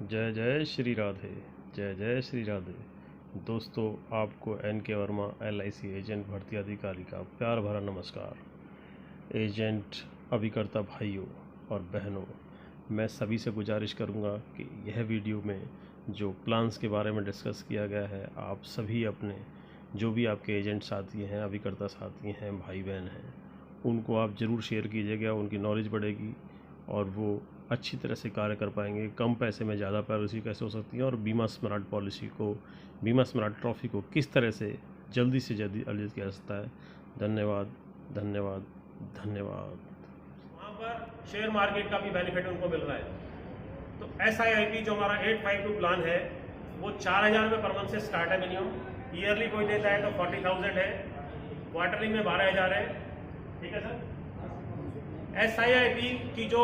जय जय श्री राधे, जय जय श्री राधे। दोस्तों, आपको एन.के. वर्मा LIC एजेंट भर्ती अधिकारी का प्यार भरा नमस्कार। एजेंट अभिकर्ता भाइयों और बहनों, मैं सभी से गुजारिश करूंगा कि यह वीडियो में जो प्लान्स के बारे में डिस्कस किया गया है, आप सभी अपने जो भी आपके एजेंट साथी हैं, अभिकर्ता साथी हैं, भाई बहन हैं, उनको आप ज़रूर शेयर कीजिएगा। उनकी नॉलेज बढ़ेगी और वो अच्छी तरह से कार्य कर पाएंगे। कम पैसे में ज़्यादा पॉलिसी कैसे हो सकती है और बीमा स्मार्ट पॉलिसी को, बीमा स्मार्ट ट्रॉफी को किस तरह से जल्दी से जल्दी अर्जित किया जा सकता है। धन्यवाद, धन्यवाद, धन्यवाद। वहाँ पर शेयर मार्केट का भी बेनिफिट उनको मिल रहा है। तो SIIP जो हमारा 852 प्लान है वो 4,000 रुपये पर मंथ से स्टार्ट है मिनिमम। ईयरली कोई देता है तो 40,000 है, क्वार्टरली में 12,000 है। ठीक है सर। SIIP की जो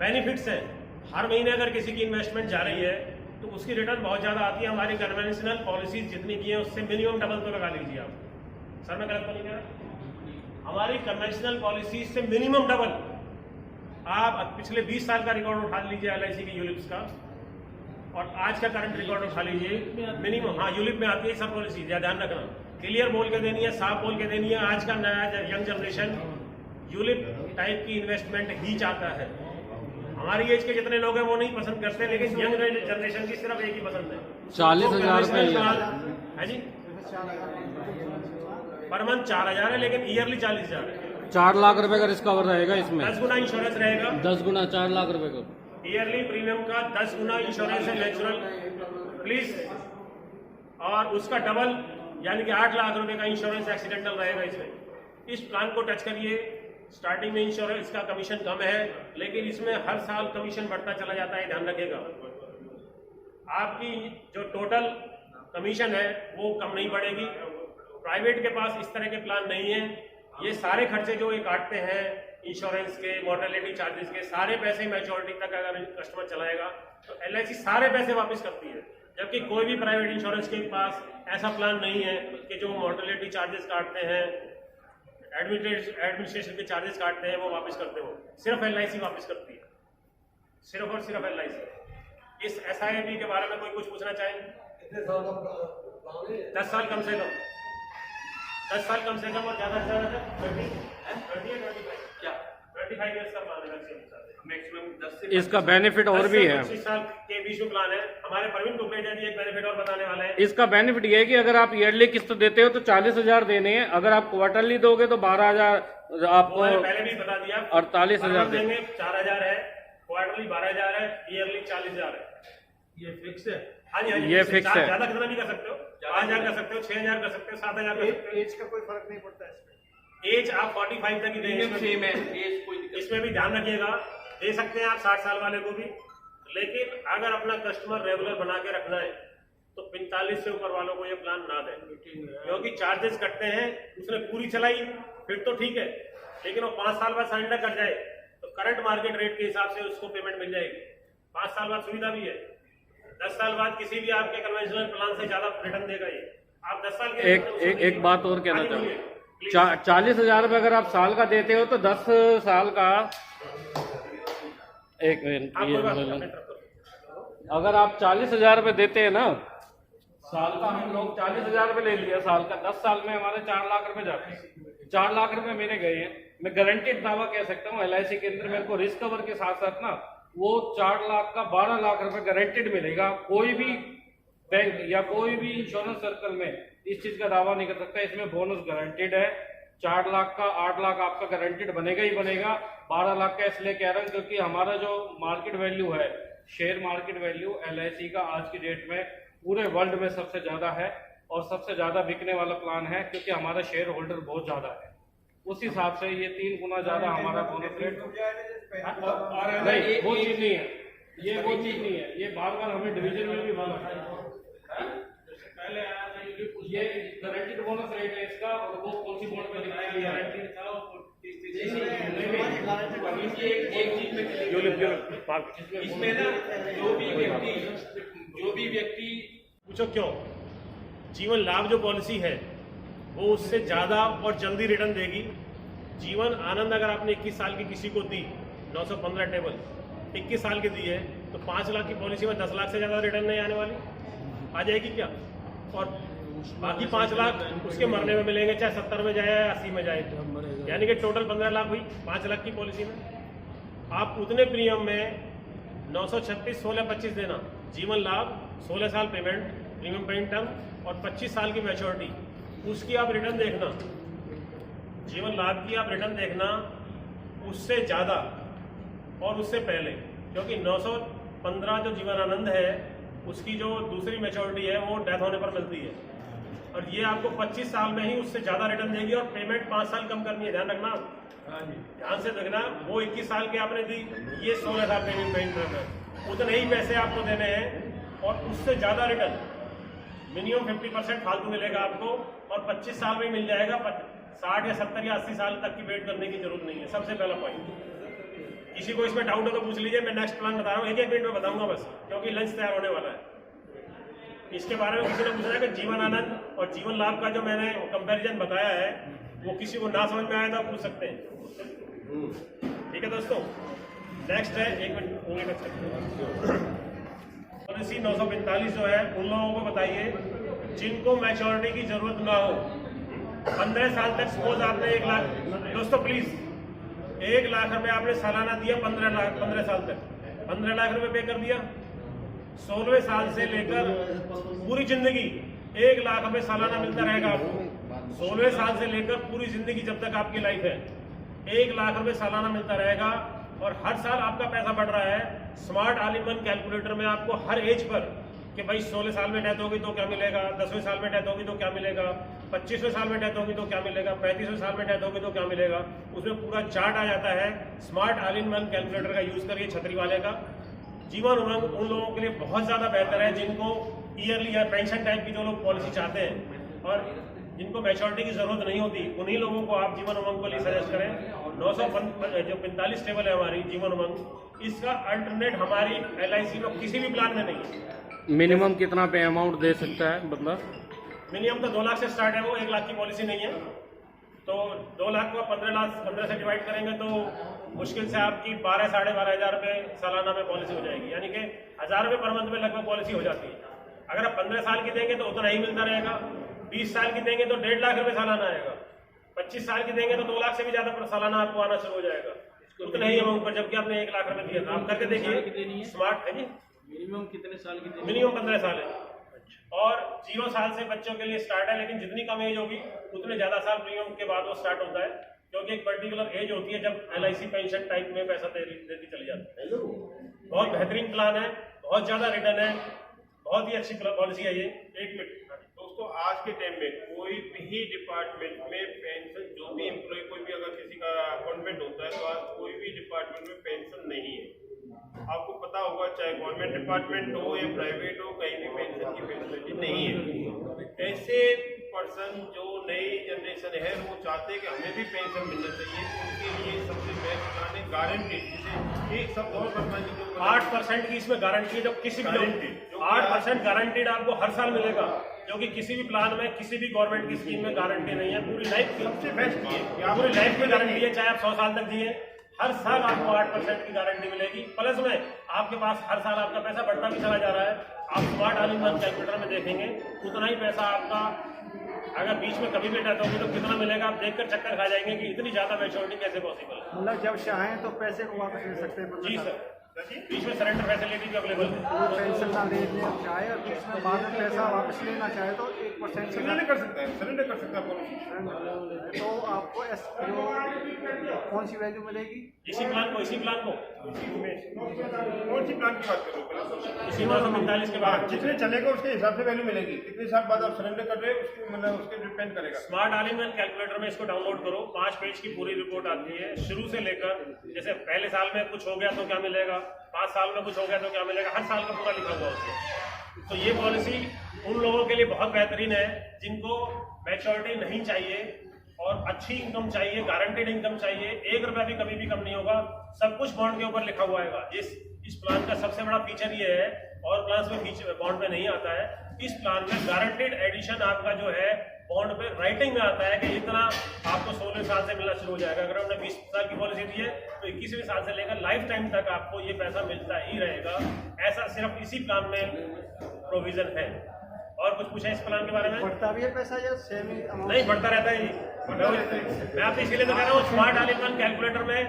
बेनिफिट्स हैं, हर महीने अगर किसी की इन्वेस्टमेंट जा रही है तो उसकी रिटर्न बहुत ज़्यादा आती है। हमारी कन्वेंशनल पॉलिसीज जितनी की है उससे मिनिमम डबल तो लगा लीजिए आप। सर मैं गलत तो नहीं कह रहा? हमारी कन्वेंशनल पॉलिसीज से मिनिमम डबल। आप पिछले 20 साल का रिकॉर्ड उठा लीजिए LIC के यूलिप्स का और आज का करंट रिकॉर्ड उठा लीजिए मिनिमम। हाँ, यूलिप में आती है सब पॉलिसी, ध्यान रखना। क्लियर बोल के देनी है, साफ बोल के देनी है। आज का नया यंग जनरेशन यूलिप टाइप की इन्वेस्टमेंट ही चाहता है। हमारी एज के जितने लोग हैं वो नहीं पसंद करते, लेकिन यंग जनरेशन की सिर्फ एक ही पसंद है। 40,000 रुपये है जी, पर मंथ 4,000 है, लेकिन ईयरली 40,000 है। 4 लाख रुपए का रिस्क कवर रहेगा इसमें। 10 गुना इंश्योरेंस रहेगा। 10 गुना 4 लाख रुपए का ईयरली प्रीमियम का 10 गुना इंश्योरेंस है नेचुरल प्लीज, और उसका डबल यानी कि 8 लाख रुपए का इंश्योरेंस एक्सीडेंटल रहेगा इसमें। इस प्लान को टच करिए। स्टार्टिंग में इंश्योरेंस का कमीशन कम है, लेकिन इसमें हर साल कमीशन बढ़ता चला जाता है, ध्यान रखिएगा। आपकी जो टोटल कमीशन है वो कम नहीं बढ़ेगी। प्राइवेट के पास इस तरह के प्लान नहीं है। ये सारे खर्चे जो ये काटते हैं इंश्योरेंस के, मॉर्टेलिटी चार्जेस के, सारे पैसे मैच्योरिटी तक अगर कस्टमर चलाएगा तो LIC सारे पैसे वापस करती है। जबकि कोई भी प्राइवेट इंश्योरेंस के पास ऐसा प्लान नहीं है कि जो मॉर्टेलिटी चार्जेस काटते हैं, एडमिनिस्ट्रेशन के चार्जेस काटते हैं, वो वापस करते हो। सिर्फ LIC वापस करती है, सिर्फ और सिर्फ LIC। इस SIIP के बारे में कोई कुछ पूछना चाहेंगे? 10 साल कम से कम, 10 साल कम से कम और ज्यादा से ज्यादा 25 क्या 25 ईयर्स का प्लान है मैक्सिमम। 10 से इसका बेनिफिट और भी है। 25 साल के बीच में प्लान है। हमारे प्रवीण कुकरेजा जी एक बेनिफिट और बताने वाले हैं। इसका बेनिफिट ये है कि अगर आप ईयरली किस्त देते हो तो 40,000 देने हैं। अगर आप क्वार्टरली दोगे तो 12,000 आपको पहले भी बता दिया। 48,000 देंगे। 4,000 है, क्वार्टरली 12,000 है, ईयरली 40,000 है। ये फिक्स है। हाँ जी, हाँ जी, ये फिक्स है। ज्यादा कितना भी कर सकते हो, 5,000 कर सकते हो, 6,000 कर सकते हो, 7,000 कर सकते हो। एज का कोई फर्क नहीं पड़ता इसमें। एज आप 45 तक ही देंगे, सेम है एज, कोई इसमें भी ध्यान रखिएगा। दे सकते हैं आप 60 साल वाले को भी, लेकिन अगर अपना कस्टमर रेगुलर बना के रखना है तो 45 से ऊपर वालों को ये प्लान ना दें, क्योंकि चार्जेस कटते हैं। उसने पूरी चलाई फिर तो ठीक है, लेकिन वो 5 साल बाद सरेंडर कर जाए तो करंट मार्केट रेट के हिसाब से उसको पेमेंट मिल जाएगी। 5 साल बाद सुविधा भी है। 10 साल बाद किसी भी आपके कन्वेंशनल प्लान से ज्यादा रिटर्न देगा ये। आप 10 साल के एक बात और कहना चाहूँगा। 40,000 रुपए अगर आप साल का देते हो तो 10 साल का, एक मिनट, अगर आप 40,000 रुपए देते हैं ना साल का, हम लोग 40,000 रुपए ले लिया साल का, 10 साल में हमारे 4 लाख रुपए जाते हैं। 4 लाख रुपए मेरे गए हैं। मैं गारंटेड दावा कह सकता हूँ LIC के अंदर मेरे को रिस्क कवर के साथ साथ ना वो 4 लाख का 12 लाख रुपए गारंटेड मिलेगा। कोई भी बैंक या कोई भी इंश्योरेंस सर्कल में इस चीज का दावा नहीं कर सकता। इसमें बोनस गारंटेड है। 4 लाख का 8 लाख आपका गारंटेड बनेगा ही बनेगा। 12 लाख का इसलिए कह रहा हूँ क्योंकि हमारा जो मार्केट वैल्यू है, शेयर मार्केट वैल्यू LIC का आज की डेट में पूरे वर्ल्ड में सबसे ज्यादा है और सबसे ज्यादा बिकने वाला प्लान है, क्योंकि हमारा शेयर होल्डर बहुत ज्यादा है। उस हिसाब से ये 3 गुना ज्यादा हमारा बोनस रेट नहीं, वो चीज नहीं है। ये वो चीज नहीं है। ये बार बार हमें डिवीजन में भी बोला पहले आया था। ये गारंटेड बोनस रेट है इसका, और वो पॉलिसी बॉन्ड पे दिखाया गया है। इसमें ना जो भी व्यक्ति पूछो क्यों, जीवन लाभ जो पॉलिसी है वो उससे ज्यादा और जल्दी रिटर्न देगी। जीवन आनंद अगर आपने 21 साल की किसी को दी, 915 टेबल 21 साल की दी है, तो 5 लाख की पॉलिसी में 10 लाख से ज़्यादा रिटर्न नहीं आने वाली, आ जाएगी क्या? और बाकी 5 लाख उसके मरने में मिलेंगे, चाहे 70 में जाए या 80 में जाए, यानी कि टोटल 15 लाख हुई 5 लाख की पॉलिसी में। आप उतने प्रीमियम में 936 16 25 देना, जीवन लाभ 16 साल पेमेंट प्रीमियम पेइंग टर्म और 25 साल की मैच्योरिटी, उसकी आप रिटर्न देखना, जीवन लाभ की आप रिटर्न देखना उससे ज़्यादा और उससे पहले, क्योंकि 915 जो जीवन आनंद है उसकी जो दूसरी मैच्योरिटी है वो डेथ होने पर मिलती है, और ये आपको 25 साल में ही उससे ज़्यादा रिटर्न देगी और पेमेंट 5 साल कम करनी है, ध्यान रखना। ध्यान से देखना, वो 21 साल की आपने दी, ये 16 साल पेमेंट पेइंग टर्म है, उतने ही पैसे आपको देने हैं और उससे ज़्यादा रिटर्न, मिनिमम 50% फालतू मिलेगा आपको और 25 साल में मिल जाएगा। 60 या 70 या 80 साल तक की वेट करने की जरूरत नहीं है, सबसे पहला पॉइंट। किसी को इसमें डाउट हो तो पूछ लीजिए, मैं नेक्स्ट प्लान बता रहा हूँ, एक मिनट में बताऊंगा बस, क्योंकि लंच तैयार होने वाला है। इसके बारे में किसी ने पूछा है कि जीवन आनंद और जीवन लाभ का जो मैंने कंपैरिजन बताया है वो किसी को ना समझ में आया तो पूछ सकते हैं। ठीक है दोस्तों, नेक्स्ट है, एक मिनट, पॉलिसी 945 जो है उन लोगों को बताइए जिनको मैच्योरिटी की जरूरत ना हो, 15 साल तक। सपोज आपने 1 लाख, दोस्तों प्लीज, 1 लाख रुपए आपने सालाना दिया 15 साल तक, 15 लाख रुपए पे कर दिया, 16वें साल से लेकर पूरी जिंदगी 1 लाख रुपए सालाना मिलता रहेगा आपको। 16वें साल से लेकर पूरी जिंदगी जब तक आपकी लाइफ है 1 लाख रुपए सालाना मिलता रहेगा और हर साल आपका पैसा बढ़ रहा है। Smart all in one calculator में आपको हर एज पर कि भाई 16 साल में डेथ होगी तो क्या मिलेगा, 10वें साल में डेथ होगी तो क्या मिलेगा, 25वें साल में डेथ होगी तो क्या मिलेगा, 35वें साल में डेथ होगी तो क्या मिलेगा, उसमें पूरा चार्ट आ जाता है। Smart all in one calculator का यूज करिए, छतरी वाले का। जीवन उमंग उन लोगों के लिए बहुत ज़्यादा बेहतर है जिनको ईयरली या पेंशन टाइप की जो लोग पॉलिसी चाहते हैं और जिनको मैच्योरिटी की जरूरत नहीं होती, उन्हीं लोगों को आप जीवन उमंग को लिए सजेस्ट करें। 945 टेबल है हमारी जीवन उमंग, इसका अल्टरनेट हमारी LIC में किसी भी प्लान में नहीं है। मिनिमम कितना पे अमाउंट दे सकता है बंदा? मिनिमम तो 2 लाख से स्टार्ट है, वो 1 लाख की पॉलिसी नहीं है। तो 2 लाख को 15 से डिवाइड करेंगे तो मुश्किल से आपकी 12 साढ़े 12 हज़ार रुपये सालाना में पॉलिसी हो जाएगी, यानी कि 1000 रुपये पर मंथ में लगभग पॉलिसी हो जाती है। अगर आप 15 साल की देंगे तो उतना ही मिलता रहेगा, 20 साल की देंगे तो 1.5 लाख रुपये सालाना आएगा, 25 साल की देंगे तो 2 लाख से भी ज्यादा सालाना आपको आना शुरू हो जाएगा, उतना ही अमाउंट पर, जबकि आपने 1 लाख रुपये दिया था। आप करके देखिए, स्मार्ट है जी। मिनिमम कितने साल की? मिनिमम 15 साल है और 0 साल से बच्चों के लिए स्टार्ट है, लेकिन जितनी कम एज होगी उतने ज्यादा साल प्रीमियम के बाद वो स्टार्ट होता है, क्योंकि एक पर्टिकुलर एज होती है जब LIC पेंशन टाइप में पैसा देती चली जाती है। बहुत बेहतरीन प्लान है, बहुत ज्यादा रिटर्न है, बहुत ही अच्छी पॉलिसी है ये। 1 मिनट दोस्तों, आज के टाइम में कोई भी डिपार्टमेंट में पेंशन, जो भी एम्प्लॉय, कोई भी अगर किसी का अपॉइंटमेंट होता है तो आज कोई भी डिपार्टमेंट में पेंशन नहीं है। आपको पता होगा, चाहे गवर्नमेंट डिपार्टमेंट हो या प्राइवेट हो, कहीं भी पेंशन की फैसिलिटी नहीं है। ऐसे पर्सन जो नई जनरेशन है वो चाहते हैं कि हमें भी पेंशन मिलना चाहिए, उनके लिए सबसे बेस्ट प्लान है गारंटी, जिसे एक शब्द और बताएं, जो 8% की इसमें गारंटी है, जो किसी भी 8% गारंटीड आपको हर साल मिलेगा, जो कि किसी भी प्लान में, किसी भी गवर्नमेंट की स्कीम में गारंटी नहीं है। पूरी लाइफ की सबसे बेस्ट ये पूरी लाइफ की गारंटी है, चाहे आप 100 साल तक दिए, हर साल आपको 8% की गारंटी मिलेगी। प्लस में आपके पास हर साल आपका पैसा बढ़ता भी चला जा रहा है। आप smart all in one calculator में देखेंगे उतना ही पैसा आपका, अगर बीच में कभी भी डेथ होगी तो कितना मिलेगा, आप देखकर चक्कर खा जाएंगे कि इतनी ज्यादा मैच्योरिटी कैसे पॉसिबल है। मतलब जब चाहें तो पैसे को वापस ले सकते हैं? जी सर, बीच में सरेंडर फैसिलिटी भी अवेलेबल है। पेंशन ना लेना चाहे और बीच में बाद में पैसा वापस लेना चाहे तो 1% सरेंडर कर सकता है, सरेंडर कर सकता है। तो आपको जो कौन सी वैल्यू मिलेगी? इसी प्लान को कौन सी प्लान की बात कर रहे हो? इसी 945 के बाद जितने चलेगा उसके हिसाब से वैल्यू मिलेगी। कितने साल बाद आप सरेंडर कर रहे हैं उसकी, मतलब उसके डिपेंड करेगा। Smart all in one calculator में इसको डाउनलोड करो, 5 पेज की पूरी रिपोर्ट आती है, शुरू से लेकर, जैसे पहले साल में कुछ हो गया तो क्या मिलेगा, 5 साल में कुछ हो गया तो क्या मिलेगा, हर साल का पूरा लिखा हुआ उसमें। तो ये पॉलिसी उन लोगों के लिए बहुत बेहतरीन है जिनको मैच्योरिटी नहीं चाहिए और अच्छी इनकम चाहिए, गारंटेड इनकम चाहिए, 1 रुपया भी कभी भी कम नहीं होगा, सब कुछ बॉन्ड के ऊपर लिखा हुआ है। इस प्लान का सबसे बड़ा फीचर ये है, और प्लान में फीचर बॉन्ड में नहीं आता है। इस प्लान में गारंटेड एडिशन आपका जो है बॉन्ड पे राइटिंग में आता है कि इतना आपको 16 साल से मिलना शुरू हो जाएगा। अगर हमने 20 साल की पॉलिसी दी है तो 21वें साल से लेकर लाइफ टाइम तक आपको ये पैसा मिलता ही रहेगा। ऐसा सिर्फ इसी प्लान में प्रोविजन है। और कुछ पूछा इस प्लान के बारे में? बढ़ता भी है पैसा या सेम ही अमाउंट? नहीं, बढ़ता रहता है जी। मैं आपसे इसीलिए तो कह रहा हूँ smart all in one calculator में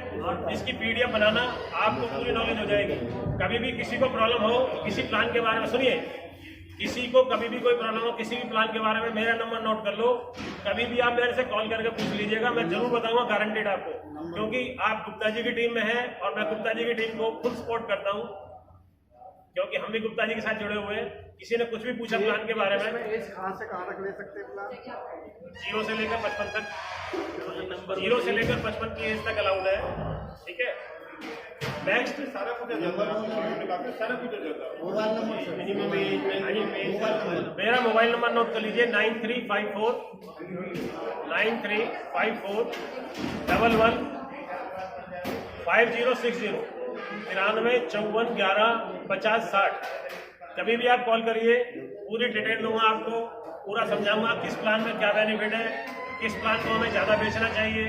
इसकी पीडीएफ बनाना, आपको पूरी नॉलेज हो जाएगी। कभी भी किसी को प्रॉब्लम हो किसी प्लान के बारे में, सुनिए, किसी को कभी भी कोई प्रॉब्लम हो किसी भी प्लान के बारे में, मेरा नंबर नोट कर लो, कभी भी आप मेरे से कॉल करके पूछ लीजिएगा, मैं जरूर बताऊंगा, गारंटेड आपको। क्योंकि आप गुप्ता जी की टीम में हैं और मैं गुप्ता जी की टीम को फुल सपोर्ट करता हूँ, क्योंकि हम भी गुप्ता जी के साथ जुड़े हुए हैं। किसी ने कुछ भी पूछा प्लान के बारे में, एज कहाँ से कहाँ तक ले सकते हैं प्लान? 0 से लेकर 55 तक, 0 से लेकर 55 की एज तक अलाउड है। ठीक है, नेक्स्ट सारा कुछ सारा कुछ मिनिमम मेरा मोबाइल नंबर नोट कर लीजिए 9354 11 5060 93 54 11 50 60। कभी भी आप कॉल करिए, पूरी डिटेल दूंगा आपको, पूरा समझाऊंगा किस प्लान में क्या बेनिफिट है, किस प्लान को हमें ज़्यादा बेचना चाहिए।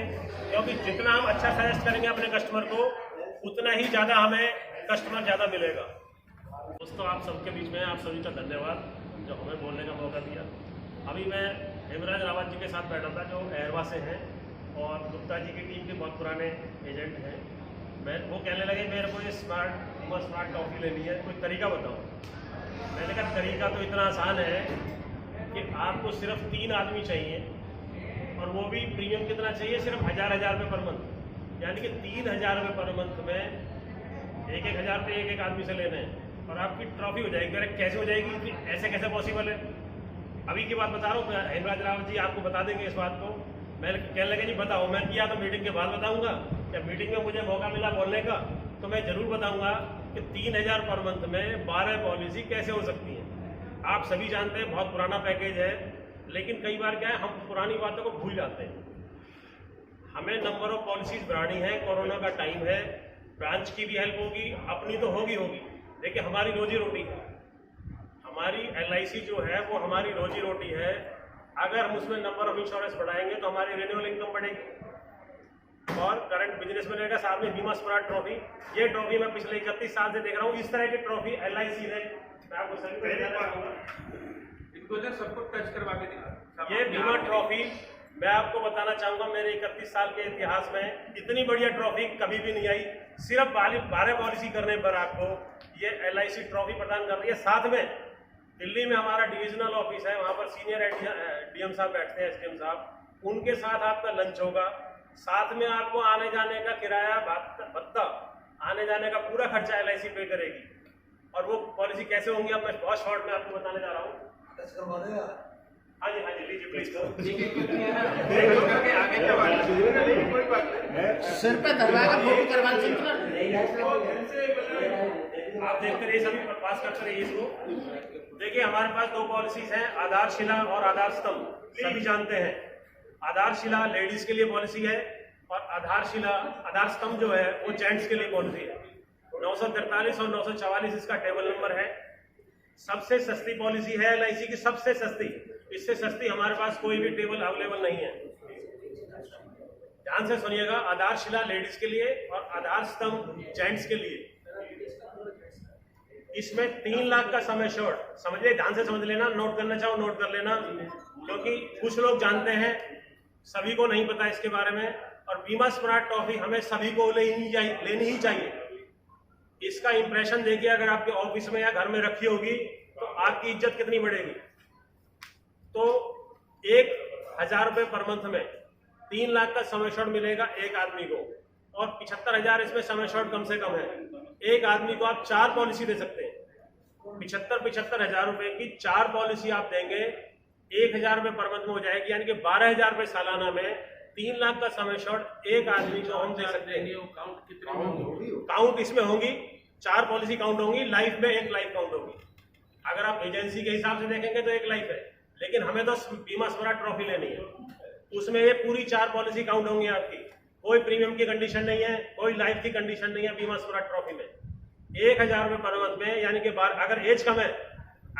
क्योंकि जितना हम अच्छा सजेस्ट करेंगे अपने कस्टमर को, उतना ही ज़्यादा हमें कस्टमर ज़्यादा मिलेगा। दोस्तों, आप सबके बीच में आप सभी का धन्यवाद जो हमें बोलने का मौका दिया। अभी मैं हेमराज रावत जी के साथ बैठा था जो एयरवा से हैं और गुप्ता जी की टीम के बहुत पुराने एजेंट हैं। वो कहने लगे मेरे को ये स्मार्ट टॉफी लेनी है, कोई तरीका बताओ। मैंने कहा तरीका तो इतना आसान है कि आपको सिर्फ 3 आदमी चाहिए, और वो भी प्रीमियम कितना चाहिए, सिर्फ 1000 रुपये पर मंथ। यानी कि 3000 रुपये पर मंथ में 1,000 रुपये एक आदमी से लेने हैं और आपकी ट्रॉफी हो जाएगी। अरे कैसे हो जाएगी, ऐसे कैसे पॉसिबल है? अभी की बात बता रहा हूँ, हेमराज रावत जी आपको बता देंगे इस बात को। मैं कहने लगे जी बताओ, मैं किया तो मीटिंग के बाद बताऊंगा, या मीटिंग में मुझे मौका मिला बोलने का तो मैं जरूर बताऊंगा कि 3000 पर मंथ में 12 पॉलिसी कैसे हो सकती है। आप सभी जानते हैं बहुत पुराना पैकेज है, लेकिन कई बार क्या है, हम पुरानी बातों को भूल जाते हैं। हमें नंबर ऑफ पॉलिसीज बढ़ानी है, कोरोना का टाइम है, ब्रांच की भी हेल्प होगी, अपनी तो होगी। देखिए हमारी रोजी रोटी है, हमारी LIC जो है वो हमारी रोजी रोटी है। अगर हम उसमें नंबर ऑफ इंश्योरेंस बढ़ाएंगे तो हमारी रिन्यूअल इनकम बढ़ेगी और करंट बिजनेस में रहेगा। साथ में बीमा स्मार्ट ट्रॉफी, ये ट्रॉफी मैं पिछले 31 साल से देख रहा हूँ। इस तरह की ट्रॉफी LIC ने, मैं आपको सभी सबको टच करवा के दिखा। ये बीमा ट्रॉफी मैं आपको बताना चाहूंगा, मेरे 31 साल के इतिहास में इतनी बढ़िया ट्रॉफी कभी भी नहीं आई। सिर्फ 12 पॉलिसी करने पर आपको ये LIC ट्रॉफी प्रदान कर रही है। साथ में दिल्ली में हमारा डिविजनल ऑफिस है, वहाँ पर सीनियर DM साहब बैठते हैं, SDM साहब, उनके साथ आपका लंच होगा। साथ में आपको आने जाने का किराया भत्ता, आने जाने का पूरा खर्चा LIC पे करेगी। और वो पॉलिसी कैसे होंगी अब मैं बहुत शॉर्ट में आपको बताने जा रहा हूँ। हाँ जी लीजिए प्लीज। सिर पे दरवाजा फोटो करवा आप देखते रहिए, सभी पास करते रहिए इसको। देखिए हमारे पास 2 पॉलिसीज हैं, आधारशिला और आधार स्तंभ। सभी जानते हैं आधारशिला लेडीज के लिए पॉलिसी है और आधार स्तंभ जो है वो जेंट्स के लिए पॉलिसी है। 943 और 944 इसका टेबल नंबर है। सबसे सस्ती पॉलिसी है LIC की, सबसे सस्ती। इससे सस्ती हमारे पास कोई भी टेबल अवेलेबल नहीं है। ध्यान से सुनिएगा, आधारशिला लेडीज के लिए और आधार स्तंभ जेंट्स के लिए। इसमें 3 लाख का समय शॉर्ट, समझिए, ध्यान से समझ लेना, नोट करना चाहो नोट कर लेना, क्योंकि कुछ लोग जानते हैं, सभी को नहीं पता इसके बारे में। और बीमा स्मार्ट ट्रॉफी हमें सभी को लेनी ही चाहिए। इसका इंप्रेशन देखिए, अगर आपके ऑफिस में या घर में रखी होगी तो आपकी इज्जत कितनी बढ़ेगी। तो 1000 रुपये पर मंथ में 3 लाख का समय शॉर्ट मिलेगा एक आदमी को, और 75,000 इसमें समय शॉर्ट कम से कम है। एक आदमी को आप 4 पॉलिसी दे सकते हैं। 75,000 रुपए की 4 पॉलिसी आप देंगे, 1000 रुपये पर मंथ में हो जाएगी, यानी कि 12,000 रुपये सालाना में 3 लाख का समय शॉर्ट एक आदमी को हम दे सकते हैं। काउंट इसमें होंगी, 4 पॉलिसी काउंट होंगी, लाइफ में 1 लाइफ काउंट होगी। अगर आप एजेंसी के हिसाब से देखेंगे तो 1 लाइफ है, लेकिन हमें तो बीमा स्मार्ट ट्रॉफी लेनी है, उसमें ये पूरी 4 पॉलिसी काउंट होंगी आपकी। कोई प्रीमियम की कंडीशन नहीं है, कोई लाइफ की कंडीशन नहीं है बीमा स्मार्ट ट्रॉफी में। 1000 रुपये पर मंथ में, यानी कि अगर एज कम है,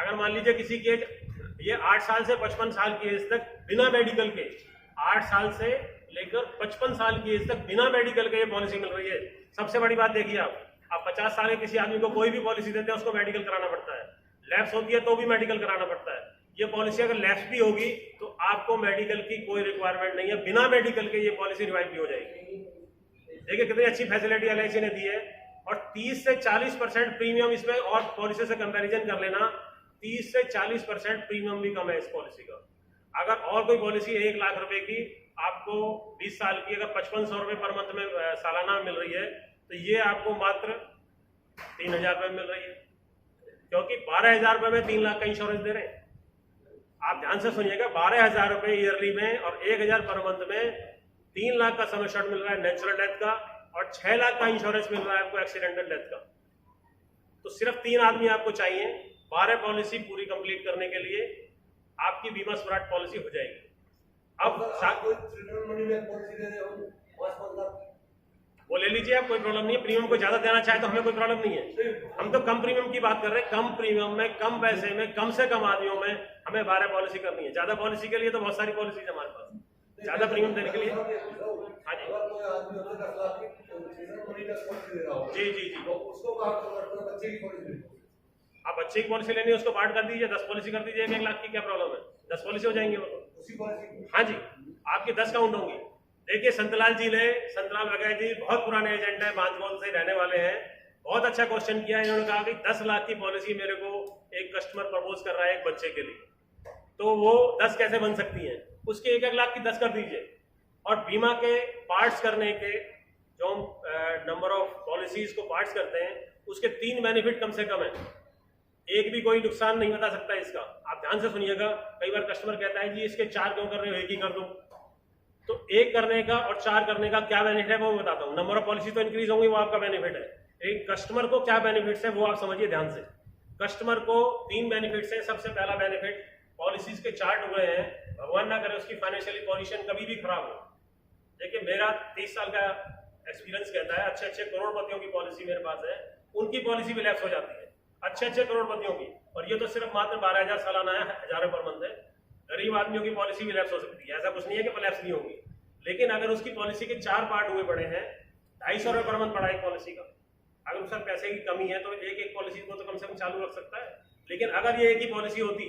अगर मान लीजिए किसी की एज ये 8 साल से 55 साल की एज तक बिना मेडिकल के, 8 साल से लेकर 55 साल की एज तक बिना मेडिकल के ये पॉलिसी मिल रही है। सबसे बड़ी बात देखिए, आप 50 साल के किसी आदमी को कोई भी पॉलिसी देते हैं उसको मेडिकल कराना पड़ता है, लैप्स होती है तो भी मेडिकल कराना पड़ता है। ये पॉलिसी अगर लैप्स भी होगी तो आपको मेडिकल की कोई रिक्वायरमेंट नहीं है, बिना मेडिकल के ये पॉलिसी रिवाइव भी हो जाएगी। देखिए कितनी अच्छी फैसिलिटी LIC ने दी है। और 30 से 40% प्रीमियम इसमें, और पॉलिसी से कंपैरिजन कर लेना, 30 से 40% प्रीमियम भी कम है इस पॉलिसी का। अगर और कोई पॉलिसी 1 लाख रुपए की आपको 20 साल की अगर 5500 रुपये पर मंथ में सालाना मिल रही है, तो ये आपको मात्र 3000 रुपये मिल रही है, क्योंकि 12000 रुपये में 3 लाख का इंश्योरेंस दे रहे हैं। आप ध्यान से सुनिएगा, 12000 रुपये ईयरली में और 1000 पर मंथ में 3 लाख का सम एश्योर्ड मिल रहा है नेचुरल डेथ का, और 6 लाख का इंश्योरेंस मिल रहा है आपको एक्सीडेंटल डेथ का। तो सिर्फ 3 आदमी आपको चाहिए 12 पॉलिसी पूरी कंप्लीट करने के लिए, आपकी बीमा स्वराज पॉलिसी हो जाएगी। अब वो ले लीजिए आप, कोई प्रॉब्लम नहीं है। प्रीमियम को ज्यादा देना चाहे तो हमें कोई प्रॉब्लम नहीं है। हम तो कम प्रीमियम की बात कर रहे हैं, कम प्रीमियम में, कम पैसे में, कम से कम आदमियों में हमें 12 पॉलिसी करनी है। ज्यादा पॉलिसी के लिए तो बहुत सारी पॉलिसी हमारे पास, ज्यादा प्रीमियम देने के लिए। हाँ जी जी जी जी। आप बच्चे की पॉलिसी लेनी है उसको पार्ट कर दीजिए, 10 पॉलिसी कर दीजिए 1 लाख की, क्या प्रॉब्लम है? 10 पॉलिसी हो जाएंगे वो। हाँ जी, आपकी 10 काउंट होंगी। देखिए संतलाल जी ने, संतलाल वगैरह जी बहुत पुराने एजेंट हैं, बांसगोल से रहने वाले हैं। बहुत अच्छा क्वेश्चन किया इन्होंने, कहा कि 10 लाख की पॉलिसी मेरे को एक कस्टमर प्रपोज कर रहा है एक बच्चे के लिए, तो वो 10 कैसे बन सकती है? उसके 1-1 लाख की 10 कर दीजिए। और बीमा के पार्ट्स करने के जो नंबर ऑफ पॉलिसीज को पार्ट्स करते हैं, उसके 3 बेनिफिट कम से कम है। एक भी कोई नुकसान नहीं बता सकता इसका। आप ध्यान से सुनिएगा, कई बार कस्टमर कहता है जी इसके 4 क्यों कर रहे हो, 1 ही कर दो। तो 1 करने का और 4 करने का क्या बेनिफिट है वो बताता हूँ। नंबर ऑफ पॉलिसी तो इंक्रीज होंगी, वो आपका बेनिफिट है। एक कस्टमर को क्या बेनिफिट्स है वो आप समझिए ध्यान से। कस्टमर को 3 बेनिफिट्स है। सबसे पहला बेनिफिट, पॉलिसीज के चार्ट हुए हैं, भगवान ना करे उसकी फाइनेंशियली पोजीशन कभी भी खराब हो। देखिए मेरा 30 साल का एक्सपीरियंस कहता है, अच्छे करोड़पतियों की पॉलिसी मेरे पास है, उनकी पॉलिसी भी लैप्स हो जाती है, अच्छे करोड़पतियों की। और ये तो सिर्फ मात्र 12000 सालाना है, 1000 पर मंथ है। गरीब आदमियों की पॉलिसी भी लैप्स हो सकती है, ऐसा कुछ नहीं है कि लैप्स नहीं होगी। लेकिन अगर उसकी पॉलिसी के 4 पार्ट हुए पड़े हैं, 250 रुपये पर मंथ पड़ा एक पॉलिसी का, अगर उसका पैसे की कमी है तो एक पॉलिसी को तो कम से कम चालू रख सकता है। लेकिन अगर ये एक ही पॉलिसी होती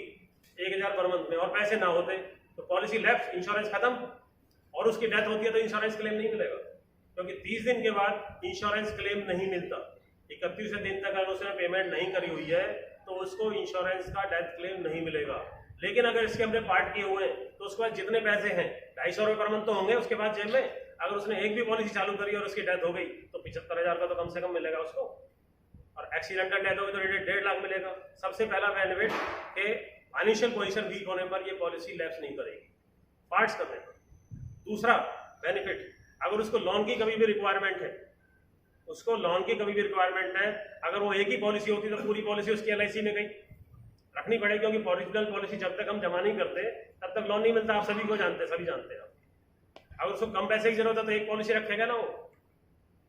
1000 पर मंथ में और पैसे ना होते तो पॉलिसी लैप्स, इंश्योरेंस खत्म, और उसकी डेथ होती है तो इंश्योरेंस क्लेम नहीं मिलेगा, क्योंकि 30 दिन के बाद इंश्योरेंस क्लेम नहीं मिलता। 31 दिन तक अगर उसने पेमेंट नहीं करी हुई है तो उसको इंश्योरेंस का डेथ क्लेम नहीं मिलेगा। लेकिन अगर इसके हमने पार्ट किए हुए हैं तो उसके बाद जितने पैसे हैं 250 रुपये पर मंथ तो होंगे उसके बाद जेब में। अगर उसने एक भी पॉलिसी चालू करी और उसकी डेथ हो गई तो 75,000 का तो कम से कम मिलेगा उसको, और एक्सीडेंटल डेथ होगी तो 1.5 लाख मिलेगा। सबसे पहला बेनिफिट के फाइनेंशियल पोजीशन वीक होने पर ये पॉलिसी लैप्स नहीं करेगी, पार्ट्स करने पर। दूसरा बेनिफिट, अगर उसको लोन की कभी भी रिक्वायरमेंट है, उसको लोन की कभी भी रिक्वायरमेंट है, अगर वो एक ही पॉलिसी होती तो पूरी पॉलिसी उसकी LIC में गई रखनी पड़ेगी, क्योंकि ओरिजिनल पॉलिसी जब तक हम जमा नहीं करते तब तक लोन नहीं मिलता। आप सभी को जानते हैं, सभी जानते हैं। अगर उसको कम पैसे की जरूरत है तो एक पॉलिसी रखेगा ना, वो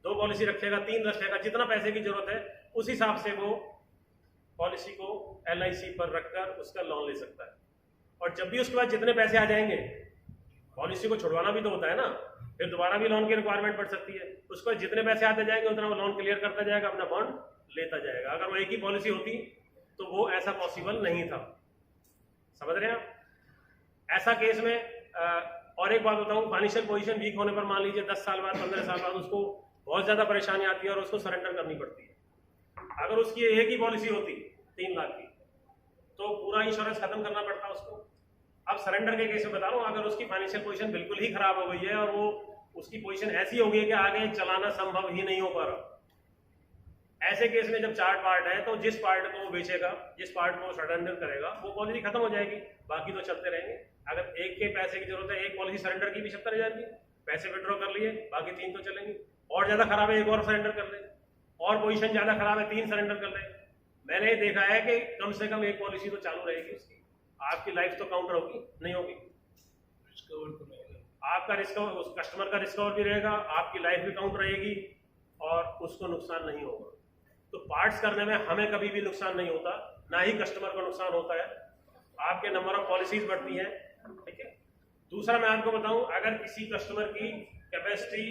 2 पॉलिसी रखेगा, 3 रखेगा, जितना पैसे की जरूरत है उस हिसाब से वो पॉलिसी को LIC पर रखकर उसका लोन ले सकता है। और जब भी उसके बाद जितने पैसे आ जाएंगे, पॉलिसी को छुड़वाना भी तो होता है ना, फिर दोबारा भी लोन की रिक्वायरमेंट पड़ सकती है। उसके बाद जितने पैसे आते जाएंगे उतना वो लोन क्लियर करता जाएगा, अपना बॉन्ड लेता जाएगा। अगर वो एक ही पॉलिसी होती तो वो ऐसा पॉसिबल नहीं था। समझ रहे हैं आप? ऐसा केस में और एक बात बताऊं, फाइनेंशियल पोजीशन वीक होने पर मान लीजिए 10 साल बाद, 15 साल बाद उसको बहुत ज्यादा परेशानी आती है और उसको सरेंडर करनी पड़ती है। अगर उसकी एक ही पॉलिसी होती 3 लाख की तो पूरा इंश्योरेंस खत्म करना पड़ता उसको। अब सरेंडर के केस में बता रहा हूँ, अगर उसकी फाइनेंशियल पोजीशन बिल्कुल ही खराब हो गई है और वो उसकी पोजीशन ऐसी हो गई है कि आगे चलाना संभव ही नहीं हो पा रहा, ऐसे केस में जब 4 पार्ट है तो जिस पार्ट को वो बेचेगा, जिस पार्ट को सरेंडर करेगा, वो पॉलिसी खत्म हो जाएगी, बाकी तो चलते रहेंगे। अगर एक के पैसे की जरूरत है, एक पॉलिसी सरेंडर की भी 70,000 की, पैसे विड्रॉ कर लिए, बाकी 3 तो चलेंगे। और ज्यादा खराब है एक और सरेंडर कर ले, और पोजीशन ज्यादा खराब है 3 सरेंडर कर ले। मैंने देखा है कि कम से कम एक पॉलिसी तो चालू रहेगी उसकी, आपकी लाइफ तो काउंटर होगी नहीं होगी, आपका रिस्क, उस कस्टमर का रिस्क भी रहेगा, आपकी लाइफ भी काउंट रहेगी और उसको नुकसान नहीं होगा। तो पार्ट्स करने में हमें कभी भी नुकसान नहीं होता, ना ही कस्टमर को नुकसान होता है। आपके नंबर ऑफ पॉलिसीज बढ़ती हैं, ठीक है। दूसरा मैं आपको बताऊं, अगर किसी कस्टमर की कैपेसिटी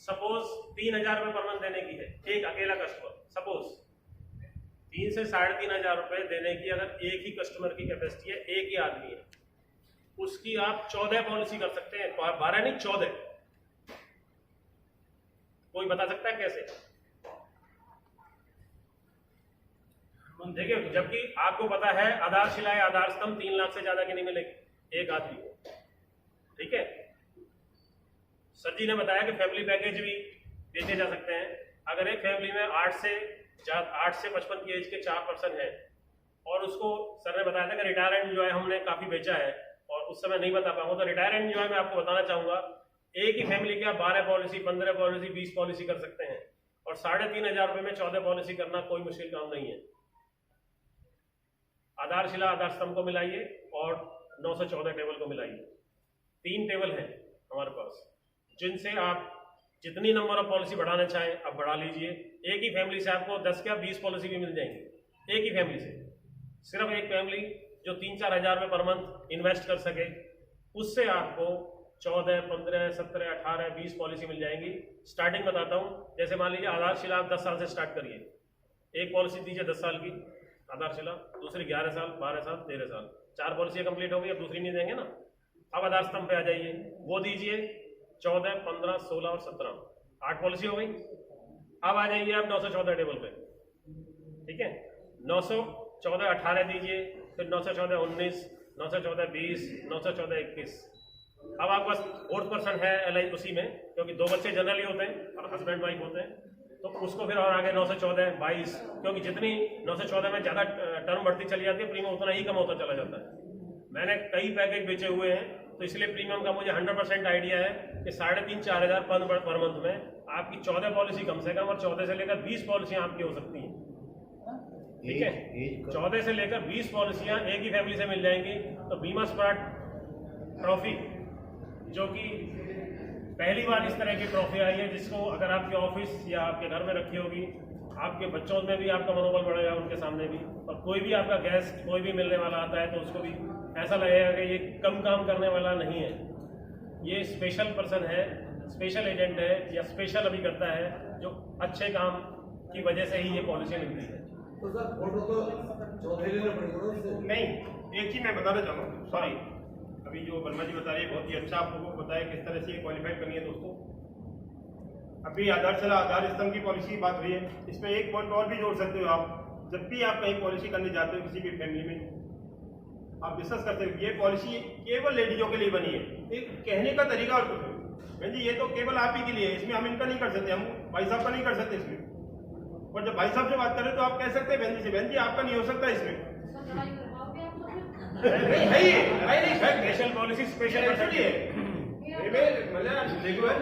सपोज 3,000 रुपये पर मंथ देने की है, एक अकेला कस्टमर, सपोज 3 से 3,500 रुपये देने की अगर एक ही कस्टमर की कैपेसिटी है, एक ही आदमी है, उसकी आप 14 पॉलिसी कर सकते हैं, 12 नहीं 14। कोई बता सकता है कैसे? देखिए, जबकि आपको पता है आधारशिला या आधार स्तंभ 3 लाख से ज्यादा की नहीं मिलेगी एक आदमी को, ठीक है। सर जी ने बताया कि फैमिली पैकेज भी बेचे जा सकते हैं। अगर एक फैमिली में 8 से 55 की एज के 4 पर्सन है और उसको सर ने बताया था कि रिटायर एंड एंजॉय हमने काफी बेचा है और उस समय नहीं बता पाऊंगा, तो रिटायर एंड एंजॉय में आपको बताना चाहूंगा, एक ही फैमिली की आप 12 पॉलिसी, 15 पॉलिसी, 20 पॉलिसी कर सकते हैं और 3,500 रुपये में 14 पॉलिसी करना कोई मुश्किल काम नहीं है। आधारशिला आधार स्तंभ को मिलाइए और 914 टेबल को मिलाइए, 3 टेबल हैं हमारे पास जिनसे आप जितनी नंबर ऑफ पॉलिसी बढ़ाना चाहें आप बढ़ा लीजिए। एक ही फैमिली से आपको 10 या 20 पॉलिसी भी मिल जाएंगी, एक ही फैमिली से। सिर्फ एक फैमिली जो 3-4 हज़ार रुपये पर मंथ इन्वेस्ट कर सके, उससे आपको 14, 15, 17, 18, 20 पॉलिसी मिल जाएंगी। स्टार्टिंग बताता हूँ, जैसे मान लीजिए आधारशिला आप 10 साल से स्टार्ट करिए, एक पॉलिसी दीजिए 10 साल की आधारशिला, दूसरी 11 साल, 12 साल, 13 साल, 4 पॉलिसी कंप्लीट हो गई, अब दूसरी नहीं देंगे ना। अब आधार स्तंभ पे आ जाइए, वो दीजिए 14, 15, 16 और 17, 8 पॉलिसी हो गई। अब आ जाइए आप 914 टेबल पे, ठीक है। 914 18 दीजिए, फिर 914 19, 914 20, 914 21। अब आपके पास 4th पर्सन है LI उसी में, क्योंकि 2 बच्चे जनरली होते हैं और हस्बैंड वाइफ होते हैं, तो उसको फिर और आगे 914 22, क्योंकि जितनी 914 में ज़्यादा टर्म बढ़ती चली जाती है, प्रीमियम उतना ही कम होता चला जाता है। मैंने कई पैकेज बेचे हुए हैं, तो इसलिए प्रीमियम का मुझे 100% आइडिया है कि 3,500-4 हज़ार पर मंथ में आपकी 14 पॉलिसी कम से कम और 14 से लेकर 20 पॉलिसियाँ आपकी हो सकती हैं, ठीक है। 14 से लेकर 20 पॉलिसियाँ एक ही फैमिली से मिल जाएंगी। तो बीमा स्मार्ट ट्रॉफी, जो कि पहली बार इस तरह की ट्रॉफी आई है, जिसको अगर आपके ऑफिस या आपके घर में रखी होगी, आपके बच्चों में भी आपका मनोबल बढ़ेगा, उनके सामने भी, और कोई भी आपका गेस्ट कोई भी मिलने वाला आता है तो उसको भी ऐसा लगेगा कि ये कम काम करने वाला नहीं है, ये स्पेशल पर्सन है, स्पेशल एजेंट है या स्पेशल अभी करता है, जो अच्छे काम की वजह से ही ये पॉलिसी मिलती है। तो सर फोटो तो चौधरी लेना पड़ेगा नहीं, एक चीज मैं बताना चाहूँगा, सॉरी, अभी जो वर्मा जी बता रहे हैं बहुत ही अच्छा आप लोगों को बताया किस तरह से ये क्वालिफाई करनी है। दोस्तों, अभी आधारशिला आधार स्तंभ की पॉलिसी की बात हुई है, इसमें एक पॉइंट और भी जोड़ सकते हो आप। जब भी आप कहीं पॉलिसी करने जाते हो किसी भी फैमिली में, आप डिस्कस करते हो ये पॉलिसी केवल लेडीजों के लिए बनी है, एक कहने का तरीका और कुछ बहन जी ये तो केवल आप ही के लिए है, इसमें हम इनका नहीं कर सकते, हम भाई साहब का नहीं कर सकते इसमें। और जब भाई साहब से बात करें तो आप कह सकते हैं बहन जी से, बहन जी आपका नहीं हो सकता इसमें। स्पेशल पॉलिसी स्पेशल है, मतलब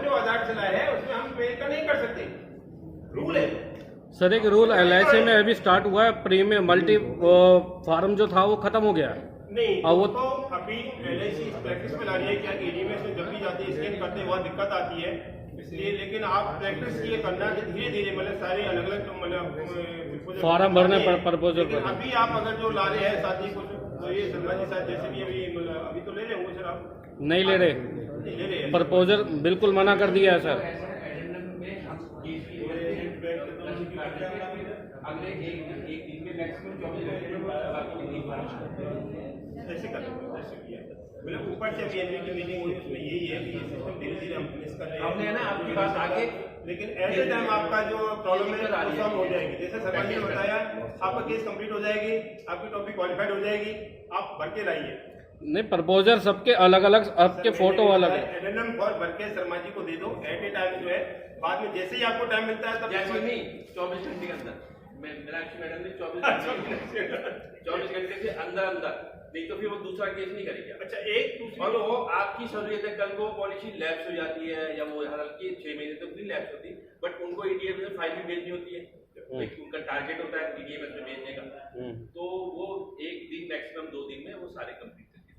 जो आधारशिला है उसमें हम पे का नहीं कर सकते, रूल है। सर एक रूल LIC में अभी स्टार्ट हुआ है, प्रीमियम मल्टी फार्म जो था वो खत्म हो गया है। नहीं, वो तो अभी LIC इस प्रैक्टिस में ला रही है क्या एडी में इसमें जब भी जाती है स्कैन करते बहुत दिक्कत आती है, इसलिए। लेकिन आप प्रैक्टिस ये करना कि धीरे धीरे मतलब सारे अलग अलग मतलब फॉर्म भरने पर प्रपोजल पर अभी आप अगर जो ला रहे हैं साथी कुछ, तो ये शर्मा जी साहब जैसे भी अभी तो ले रहे होंगे सर, आप नहीं ले रहे, प्रपोजल बिल्कुल मना कर दिया है सर। अगले एक दिन में मैक्सिमम 24 ऐसे कर मतलब ऊपर से अभी एनवी की मीटिंग हुई, उसमें यही है कि ये सिस्टम धीरे धीरे हम फिनिश कर रहे हैं। हमने ना आपकी बात आगे, लेकिन एट ए टाइम आपका जो प्रॉब्लम है वो सॉल्व हो जाएगी। जैसे शर्मा जी ने बताया, आपका केस कंप्लीट हो जाएगी, आपकी टॉपिक क्वालिफाइड हो जाएगी, आप भर के लाइए। नहीं, प्रपोजल सबके अलग अलग, आपके फोटो अलग है। एडेंडम फॉर भर के शर्मा जी को दे दो एट ए टाइम, जो है बाद में जैसे ही आपको टाइम मिलता है तब नहीं 24 घंटे के अंदर, मेरा मैडम ने 24 घंटे से अंदर, नहीं तो फिर वो दूसरा केस नहीं करेगा। अच्छा, एक दूसरी और वो आपकी सहूलियत है, कल को पॉलिसी लैप्स हो जाती है या वो हल्की 6 महीने तक नहीं लैप्स होती, बट उनको EDM में फाइल भी भेजनी होती है, उनका टारगेट होता है EDM में भेजने का, तो वो एक दिन मैक्सिमम 2 दिन में वो सारे कंप्लीट करते हैं।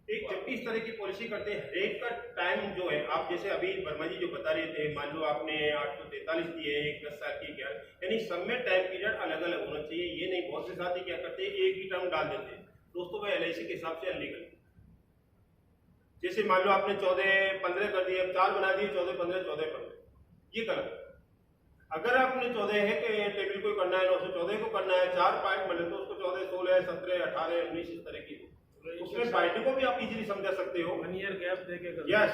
एक जब भी इस तरह की पॉलिसी करते हैं, रेट का टाइम जो है, आप जैसे अभी वर्मा जी जो बता रहे थे, मान लो आपने 843 दिए, एक 10 साल की क्या, यानी सब में टाइम पीरियड अलग अलग होना चाहिए। ये नहीं, बहुत से साथी क्या करते हैं एक ही टर्म डाल देते हैं। दोस्तों, वह LIC के हिसाब से अनलीगल, जैसे मान लो आपने 14-15 कर दिए, 4 बना दिए, 14-15, 14-15, ये गलत है। अगर आपने 14 है कि टेबल को करना है, 914 को करना है, 4 पार्ट मिले तो उसको 14, 16, 17, 18, 19 इस तरह की, उसमें पार्टी को भी आप इजीली समझा सकते हो। 1 ईयर गैप देके यस,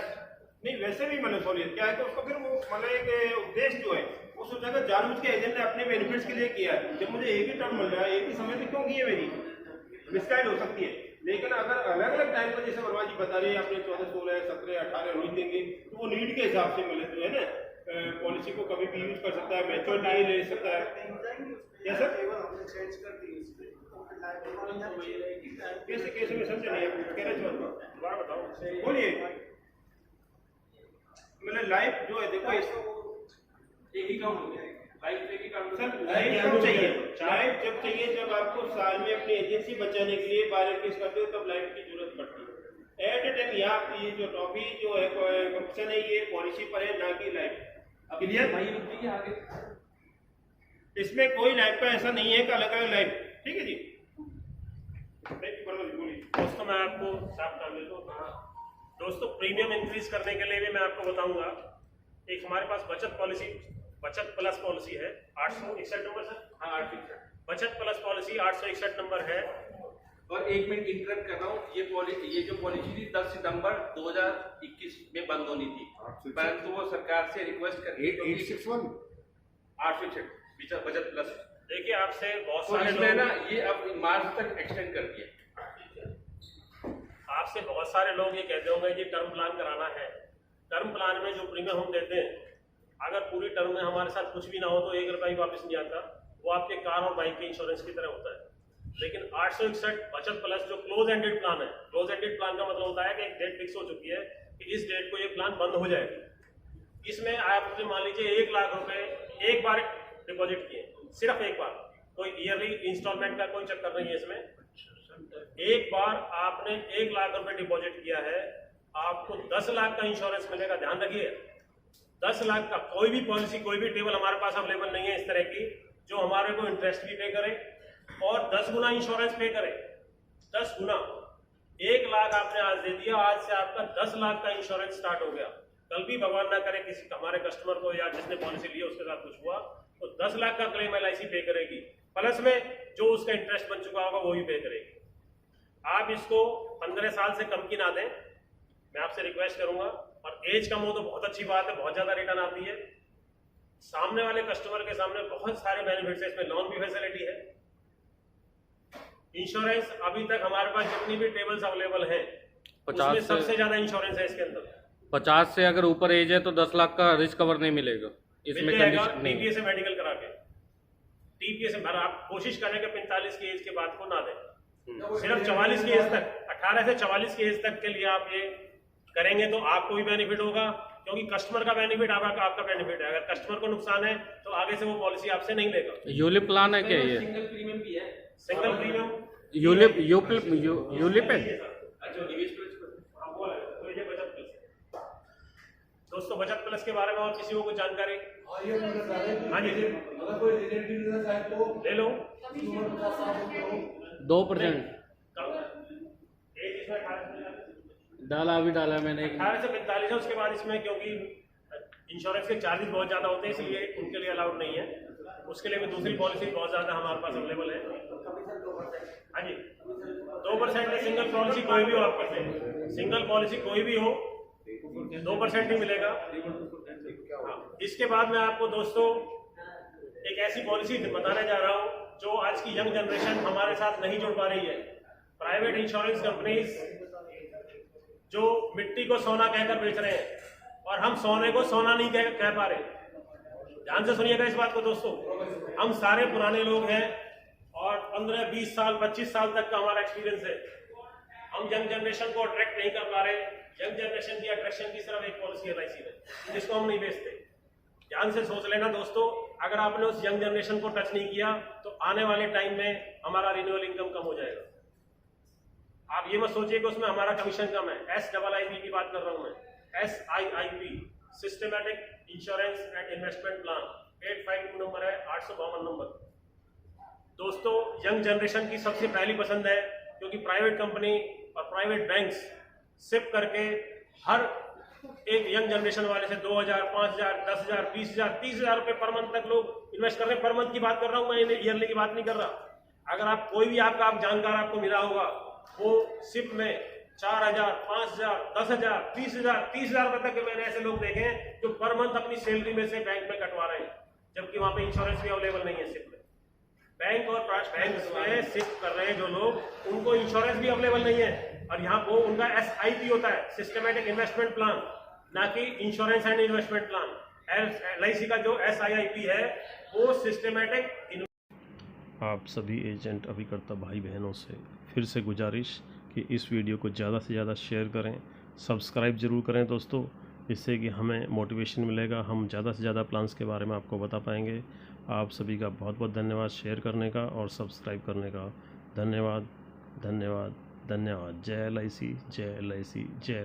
नहीं वैसे भी मैंने सोलिए क्या है कि उसको फिर वो मतलब एक उद्देश्य जो है वो सोचा जानबूझ के एजेंट ने अपने बेनिफिट्स के लिए किया है। जब मुझे एक ही टर्म मिल रहा है, एक ही समय पे क्यों की है मेरी मिसगाइड हो सकती है। लेकिन अगर अलग अलग टाइम पर जैसे वर्मा जी बता रही है आपने 14, 16, 17, 18, 19 देंगे तो वो नीड के हिसाब से मिले तो है ना, पॉलिसी को कभी भी यूज कर सकता है, मैच्योरिटी ले सकता है। यस सर, कैसे कैसे में समझ नहीं कह रहे दोबारा बताओ, बोलिए। मतलब लाइफ जो है देखो एक ही काउंट हो गया, लाइफ एक ही काउंट। सर लाइफ कब चाहिए? लाइफ जब चाहिए जब आपको साल में अपनी एजेंसी बचाने के लिए 12 केस करते हो तब लाइफ की जरूरत पड़ती है। एट ए टाइम यहाँ ये जो टॉपिक जो है ऑप्शन है ये पॉलिसी पर है, ना कि लाइफ। अब क्लियर भाई रुक जाइए आगे, इसमें कोई लाइफ का ऐसा नहीं है कि अलग अलग लाइफ। ठीक है जी, दोस्तों मैं आपको साफ कर देता हूँ। दोस्तों प्रीमियम इंक्रीज करने के लिए भी मैं आपको बताऊंगा। एक हमारे पास बचत पॉलिसी, बचत प्लस पॉलिसी है 861 नंबर सर। हाँ 861 बचत प्लस पॉलिसी 861 नंबर है। और 1 मिनट इंटरप्ट कर रहा हूँ, ये जो पॉलिसी थी 10 सितंबर 2021 में बंद होनी थी, परंतु वो सरकार से रिक्वेस्ट कर 861 861 बचत प्लस। देखिए आपसे बहुत तो सारे इसमें लोग ना ये अब मार्च तक एक्सटेंड कर दिया। आपसे बहुत सारे लोग ये कहते होंगे कि टर्म प्लान कराना है। टर्म प्लान में जो प्रीमियम हम देते हैं, अगर पूरी टर्म में हमारे साथ कुछ भी ना हो तो 1 रुपया भी वापस नहीं आता। वो आपके कार और बाइक के इंश्योरेंस की तरह होता है। लेकिन 861 बचत प्लस जो क्लोज एंडेड प्लान है, क्लोज एंडेड प्लान का मतलब होता है कि एक डेट फिक्स हो चुकी है कि इस डेट को ये प्लान बंद हो जाएगा। इसमें आपने मान लीजिए 1 लाख रुपए एक बार डिपॉजिट किए, सिर्फ एक बार, कोई ईयरली इंस्टॉलमेंट का कोई चक्कर नहीं है इसमें। एक बार आपने 1 लाख रुपए डिपॉजिट किया है, आपको 10 लाख का इंश्योरेंस मिलेगा। ध्यान रखिए 10 लाख का कोई भी पॉलिसी, कोई भी टेबल हमारे पास अवेलेबल नहीं है इस तरह की जो हमारे को इंटरेस्ट भी पे करे और 10 गुना इंश्योरेंस पे करे। 10 गुना, 1 लाख आपने आज दे दिया, आज से आपका 10 लाख का इंश्योरेंस स्टार्ट हो गया। कल भी भगवान ना करे किसी हमारे कस्टमर को या जिसने पॉलिसी ली उसके साथ कुछ हुआ तो 10 लाख का क्लेम LIC पे करेगी, प्लस में जो उसका इंटरेस्ट बन चुका होगा वो भी पे करेगी। आप इसको 15 साल से कम की ना दें, मैं आपसे रिक्वेस्ट करूंगा। और एज कम हो तो बहुत अच्छी बात है, बहुत ज्यादा रिटर्न आती है। सामने वाले कस्टमर के सामने बहुत सारे बेनिफिट्स है, इसमें लोन भी फैसिलिटी है। इंश्योरेंस अभी तक हमारे पास जितनी भी टेबल्स अवेलेबल हैं उसमें सबसे ज्यादा इंश्योरेंस है इसके अंदर। 50 से अगर ऊपर एज है तो 10 लाख का रिस्क कवर नहीं मिलेगा इसमें, कंडीशन नहीं। TPA से मेडिकल करा के, TPA से आप कोशिश करें कि 45 की एज के बाद को ना दें, सिर्फ 44 की एज तक, 18 से 44 की एज तक के लिए आप ये करेंगे तो आपको भी बेनिफिट होगा, क्योंकि कस्टमर का बेनिफिट आपका बेनिफिट है। अगर कस्टमर को नुकसान है तो आगे से वो पॉलिसी आपसे नहीं लेगा। यूलिप प्लान है क्या ये? सिंगल प्रीमियम भी है, सिंगल प्रीमियम यूलिप है। अच्छा निवेश तो ये बचत प्लस। दोस्तों बचत प्लस के बारे में और किसी को कुछ जानकारी? हाँ जी ले लो 2% डाला, अभी डाला मैंने 18 से 45 है। उसके बाद इसमें क्योंकि इंश्योरेंस के चार्जेस बहुत ज्यादा होते हैं इसलिए उनके लिए अलाउड नहीं है। उसके लिए भी दूसरी पॉलिसी बहुत ज्यादा हमारे पास अवेलेबल है। हाँ जी 2% है। सिंगल पॉलिसी कोई भी हो आपके से, सिंगल पॉलिसी कोई भी हो 2% ही मिलेगा। इसके बाद मैं आपको दोस्तों एक ऐसी पॉलिसी बताने जा रहा हूं जो आज की यंग जनरेशन हमारे साथ नहीं जुड़ पा रही है। प्राइवेट इंश्योरेंस कंपनीज जो मिट्टी को सोना कहकर बेच रहे हैं और हम सोने को सोना नहीं कह पा रहे। ध्यान से सुनिएगा इस बात को दोस्तों। हम सारे पुराने लोग हैं और 15, 20 साल, 25 साल तक का हमारा एक्सपीरियंस है। हम यंग जनरेशन को अट्रैक्ट नहीं कर पा रहे। यंग जनरेशन की अट्रैक्शन की सिर्फ एक पॉलिसी है LIC में, जिसको हम नहीं बेचते। ध्यान से सोच लेना दोस्तों, अगर आपने उस यंग जनरेशन को टच नहीं किया तो आने वाले टाइम में हमारा रिन्यूअल इनकम कम हो जाएगा। आप ये मत सोचिए कि उसमें हमारा कमीशन कम है। SIIP की बात कर रहा हूं मैं, SIIP systematic insurance and investment plan 852 number है, 852 नंबर। दोस्तों यंग जनरेशन की सबसे पहली पसंद है, क्योंकि प्राइवेट कंपनी और प्राइवेट बैंक्स सिप करके हर एक यंग जनरेशन वाले से 2000, 5000, 10,000, 20,000, 30,000 रुपए पर मंथ तक लोग इन्वेस्ट कर रहे हैं। पर मंथ की बात कर रहा हूं मैं, ईयरली की बात नहीं कर रहा। अगर आप कोई भी आपका आप जानकार आपको मिला होगा वो सिप में 4,000, 5,000, 10,000, 20,000, 30,000 रुपए तक के मैंने ऐसे लोग देखे हैं जो पर मंथ अपनी सैलरी में से बैंक में कटवा रहे हैं, जबकि वहां पे इंश्योरेंस भी अवेलेबल नहीं है सिप में। बैंक और बैंक में सिप कर रहे हैं जो लोग, उनको इंश्योरेंस भी अवेलेबल नहीं है, और यहाँ वो उनका SIP होता है, सिस्टमेटिक इन्वेस्टमेंट प्लान, ना कि insurance and investment plan. LIC का जो SIP है वो सिस्टमेटिक। आप सभी एजेंट अभिकर्ता भाई बहनों से फिर से गुजारिश कि इस वीडियो को ज़्यादा से ज़्यादा शेयर करें, सब्सक्राइब ज़रूर करें दोस्तों, इससे कि हमें मोटिवेशन मिलेगा, हम ज़्यादा से ज़्यादा प्लान्स के बारे में आपको बता पाएंगे। आप सभी का बहुत बहुत धन्यवाद शेयर करने का और सब्सक्राइब करने का। धन्यवाद धन्यवाद धन्यवाद। जय LIC, जय LIC, जय